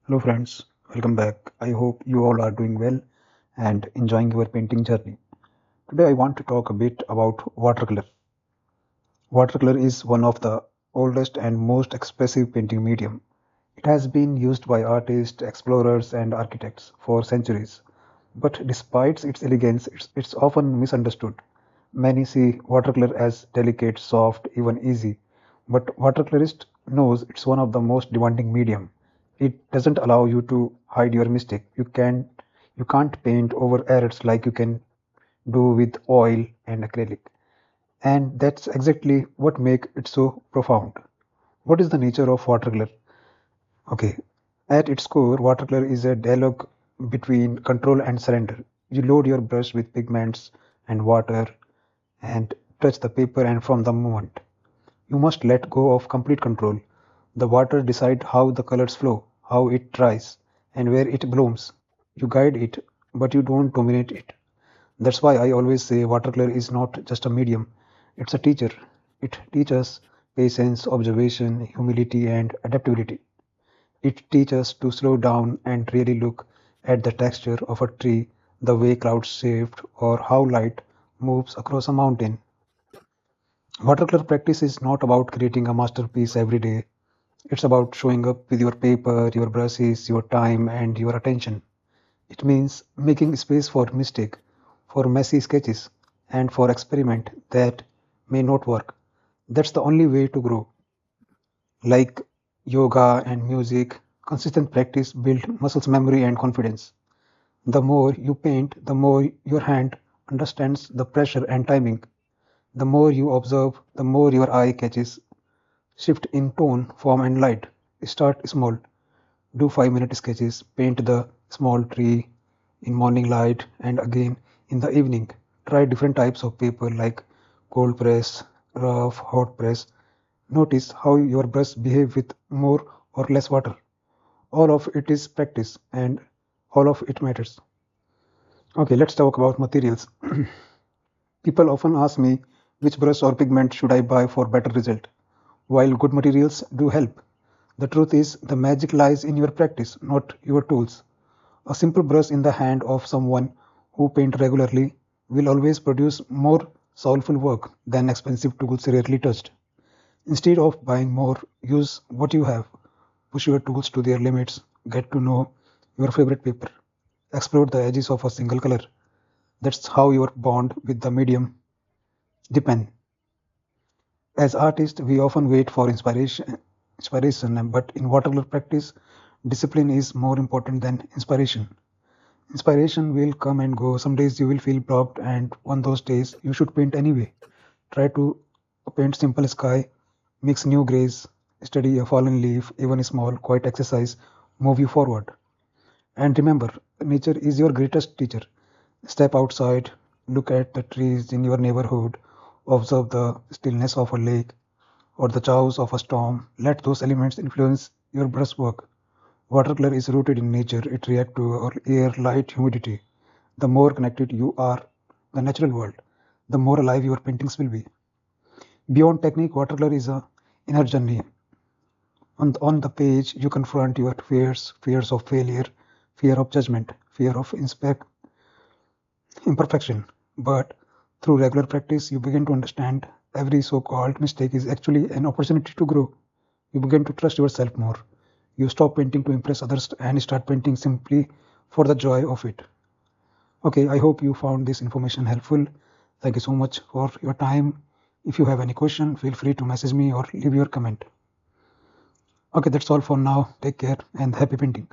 Hello friends, welcome back. I hope you all are doing well and enjoying your painting journey. Today I want to talk a bit about watercolor. Watercolor is one of the oldest and most expressive painting medium. It has been used by artists, explorers and architects for centuries. But despite its elegance, it's often misunderstood. Many see watercolor as delicate, soft, even easy. But watercolorist knows it's one of the most demanding medium. It doesn't allow you to hide your mistake. You can't paint over errors like you can do with oil and acrylic. And that's exactly what makes it so profound. What is the nature of watercolor? Okay. At its core, watercolor is a dialogue between control and surrender. You load your brush with pigments and water and touch the paper, and from the moment you must let go of complete control. The water decides how the colors flow, how it dries, and where it blooms. You guide it, but you don't dominate it. That's why I always say watercolor is not just a medium, it's a teacher. It teaches patience, observation, humility, and adaptability. It teaches us to slow down and really look at the texture of a tree, the way clouds shift, or how light moves across a mountain. Watercolor practice is not about creating a masterpiece every day. It's about showing up with your paper, your brushes, your time, and your attention. It means making space for mistake, for messy sketches, and for experiment that may not work. That's the only way to grow. Like yoga and music, consistent practice build muscles memory and confidence. The more you paint, the more your hand understands the pressure and timing. The more you observe, the more your eye catches shift in tone, form, and light. Start small. Do 5-minute sketches. Paint the small tree in morning light and again in the evening. Try different types of paper like cold press, rough, hot press. Notice how your brush behave with more or less water. All of it is practice and all of it matters. Okay, let's talk about materials. People often ask me which brush or pigment should I buy for better result. While good materials do help, the truth is the magic lies in your practice, not your tools. A simple brush in the hand of someone who paints regularly will always produce more soulful work than expensive tools rarely touched. Instead of buying more, use what you have. Push your tools to their limits. Get to know your favorite paper. Explore the edges of a single color. That's how your bond with the medium depend. As artists, we often wait for inspiration, but in watercolor practice, discipline is more important than inspiration. Inspiration will come and go. Some days you will feel blocked, and on those days, you should paint anyway. Try to paint simple sky, mix new grays, study a fallen leaf, even a small, quiet exercise, move you forward. And remember, nature is your greatest teacher. Step outside, look at the trees in your neighborhood, observe the stillness of a lake or the chaos of a storm. Let those elements influence your brushwork. Watercolor is rooted in nature. It reacts to air, light, humidity. The more connected you are the natural world, the more alive your paintings will be. Beyond technique, watercolor is a inner journey. On the page, you confront your fears of failure, fear of judgment, fear of imperfection. But through regular practice, you begin to understand every so-called mistake is actually an opportunity to grow. You begin to trust yourself more. You stop painting to impress others and start painting simply for the joy of it. Okay, I hope you found this information helpful. Thank you so much for your time. If you have any question, feel free to message me or leave your comment. Okay, that's all for now. Take care and happy painting.